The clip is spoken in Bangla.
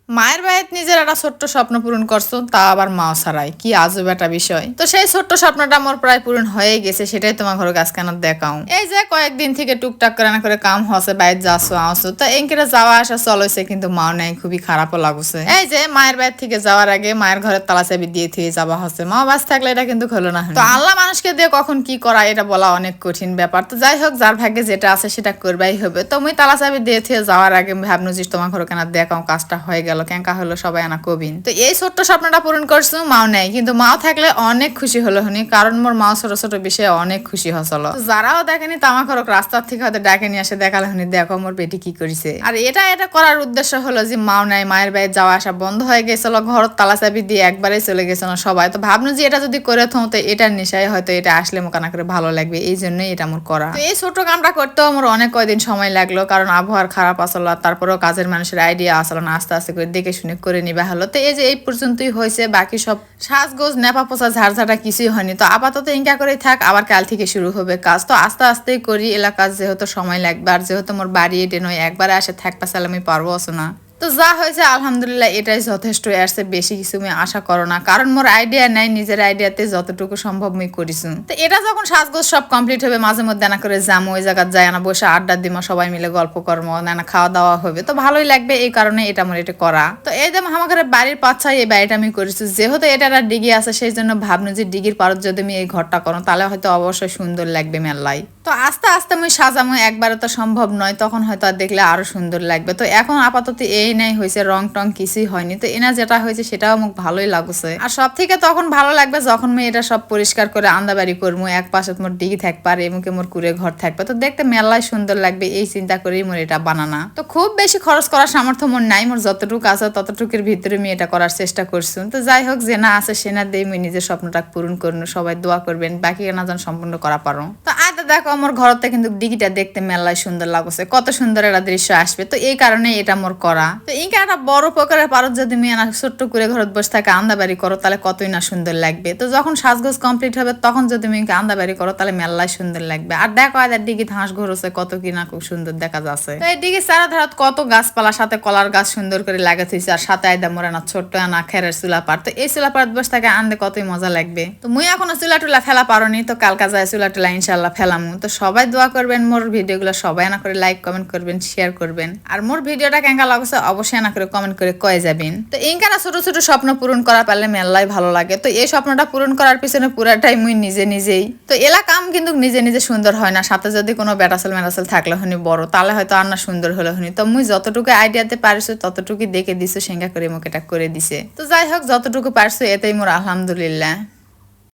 মায়ের বাড়িতে নিজের একটা ছোট্ট স্বপ্ন পূরণ করছো, তা আবার মা ছাড়াই, কি আজব একটা বিষয়। তো সেই ছোট্ট স্বপ্নটা আমার প্রায় পূরণ হয়ে গেছে, সেটাই তোমার ঘরে গাছ কেন দেখাও। এই যে কয়েকদিন থেকে টুকটাক করে না করে কাম হচ্ছে, বাইরে যাচ্ছ আসছো, তো এনকেরে যাওয়া আসা চলেছে, কিন্তু মাও নাই, খুবই খারাপও লাগছে। এই যে মায়ের বাড়ি থেকে যাওয়ার আগে মায়ের ঘরের তালা চাবি দিয়ে থুয়ে যাওয়া হচ্ছে, মা বাস থাকলে এটা কিন্তু হলো না। তো আল্লাহ মানুষকে দিয়ে কখন কি করা এটা বলা অনেক কঠিন ব্যাপার। তো যাই হোক, যার ভাগ্যে যেটা আছে সেটা করবাই হবে। তো মুই তালা চাবি দিয়ে থুয়ে যাওয়ার আগে ভাবনু যে তোমার ঘরে কেন দেখাও, কাজটা হয়ে গেল কেঙ্কা হলো সবাই আনা কবিন। তো এই ছোট্ট স্বপ্নটা পূরণ করছো, মাও নেই, কিন্তু মাও থাকলে অনেক খুশি হলো হনি, কারণ মোর মাও ছোট ছোট বিষয়ে অনেক খুশি হসল। যারাও দেখেনি তামা খরক রাস্তার থেকে হয়তো ডাকে নিয়ে আসে, দেখালে হনি দেখো মোর বেটি কি করেছে। আর এটা করার উদ্দেশ্য হলো যে মাও নাই, মায়ের বাড়ি যাওয়া আসা বন্ধ হয়ে গেছিল, ঘর তালা চাবি দিয়ে একবারে চলে গেছিল সবাই। তো ভাবনু যে এটা যদি করে থাও তো এটার নেশায় হয়তো এটা আসলে মোকানা করে ভালো লাগবে, এই জন্যই এটা মোর করা। তো এই ছোট কামটা করতেও আমার অনেক কয়দিন সময় লাগলো, কারণ আবহাওয়ার খারাপ আসলো, তারপরেও কাজের মানুষের আইডিয়া আসলো না, আস্তে আস্তে করে দেখে শুনে করে নিবা হলো। তো এই যে এই পর্যন্তই হয়েছে, বাকি সব সাজগোজ নেপা পোছা ঝাড়ঝাটা কিছুই হয়নি। তো আপাতত ইনকা করেই থাক, আবার কাল থেকে শুরু হবে কাজ। তো আস্তে আস্তেই করি, এলাকার যেহেতু সময় লাগবে, আর যেহেতু মোর বাড়ি এটে নয়, একবারে আসে থাকবা সালামি পারবো আসো না। তো যা হয়েছে আলহামদুলিল্লাহ এটাই যথেষ্ট, এর চেয়ে বেশি কিছু আমি আশা করো না, কারণ মোর আইডিয়া নাই, নিজের আইডিয়াতে যতটুকু সম্ভব আমি করিছু। তো এটা যখন সাজগোজ সব কমপ্লিট হবে, মাঝে মধ্যে না করে যাবো ওই জায়গায়, যাই না বসে আড্ডা দিমো, সবাই মিলে গল্প করবো, না খাওয়া দাওয়া হবে, তো ভালোই লাগবে, এই কারণে এটা মোর এটা করা। তো এই যে আমার বাড়ির পাচ্ছাই এই বাড়িটা আমি করেছি, যেহেতু এটা একটা ডিগি আছে, সেই জন্য ভাবনু যে ডিগির পারত যদি আমি এই ঘরটা করো তাহলে হয়তো অবশ্যই সুন্দর লাগবে মেলাই। তো আস্তে আস্তে আমি সাজামো, একবারে তো সম্ভব নয়, তখন হয়তো আর দেখলে আরো সুন্দর লাগবে। তো এখন আপাতত এই নাই হয়েছে, রং টং কিছুই হয়নি। তো এনা যেটা হয়েছে সেটাও মোক ভালোই লাগছে, আর সব থেকে তখন ভালো লাগবে যখন আমি এটা সব পরিষ্কার করে আন্দাবাড়ি করবো, এক পাশে মোর ডিগি থাকবে আর এমুকে মোর কুড়ে ঘর থাকবে, তো দেখতে মেলায় সুন্দর লাগবে, এই চিন্তা করেই মোর এটা বানানা। তো খুব বেশি খরচ করার সামর্থ্য মোর নাই, মোর যতটুকু আছে ততটুকুর ভিতরে আমি এটা করার চেষ্টা করছি। তো যাই হোক, যে না আছে সে না দিয়ে আমি নিজের স্বপ্নটা পূরণ করুন, সবাই দোয়া করবেন, বাকি না যেন সম্পূর্ণ করা পারো। তো আয়তা দেখো আমার ঘরতে কিন্তু ডিগিটা দেখতে মেলায় সুন্দর লাগছে, কত সুন্দর একটা দৃশ্য আসবে, তো এই কারণে এটা মোর করা। তো এই একটা বড় প্রকারের পারত যদি তুমি ছোট্ট করে ঘরত বসে থাকে আন্দাবাড়ি করো, তাহলে কতই না সুন্দর লাগবে। তো যখন সাজগোজ কমপ্লিট হবে তখন যদি তুমি আন্দাবাড়ি করো তাহলে মেলায় সুন্দর লাগবে। আর দেখো আয়দার ডিগি হাঁস ঘর হচ্ছে, কত কি না খুব সুন্দর দেখা যাচ্ছে। তো এই ডিগি সারা ধারাত কত গাছপালা, সাথে কলার গাছ সুন্দর করে লাগা থইছে, আর সাথে আয়দা মোরা না ছোট্ট আনা খেরের চুলা পার। তো এই চুলা পার বসে থাকে আনতে কতই মজা লাগবে। তো মুই এখনো চুলা টুলা ফেলা পারোনি, তো কালকা যায় চুলা টুলা ইনশাল্লাহ ফেলামু। তো সবাই দোয়া করবেন, মোর ভিডিওগুলো সবাই না করে লাইক কমেন্ট করবেন, শেয়ার করবেন, আর মোর ভিডিওটা কেঙ্কা লাগছে অবশ্যই না করে কমেন্ট করে কয়ে যাবেন। তো এইখানে ছোট ছোট স্বপ্ন পূরণ করা পারলে মেলাই ভালো লাগে। তো এই স্বপ্নটা পূরণ করার পিছনে পুরাটাই মুই নিজেই। তো এলাকাম কিন্তু নিজে সুন্দর হয় না, সাথে যদি কোনো বেটাসেল মেটাসেল থাকলে হনি বড়, তাহলে হয়তো আর না সুন্দর হলে হনি। তো মুই যতটুকু আইডিয়াতে পারছো ততটুকু দেখে দিছো, সেঙ্গা করে মুখ এটা করে দিছে। তো যাই হোক, যতটুকু পারছো এতেই মোর আলহামদুলিল্লাহ।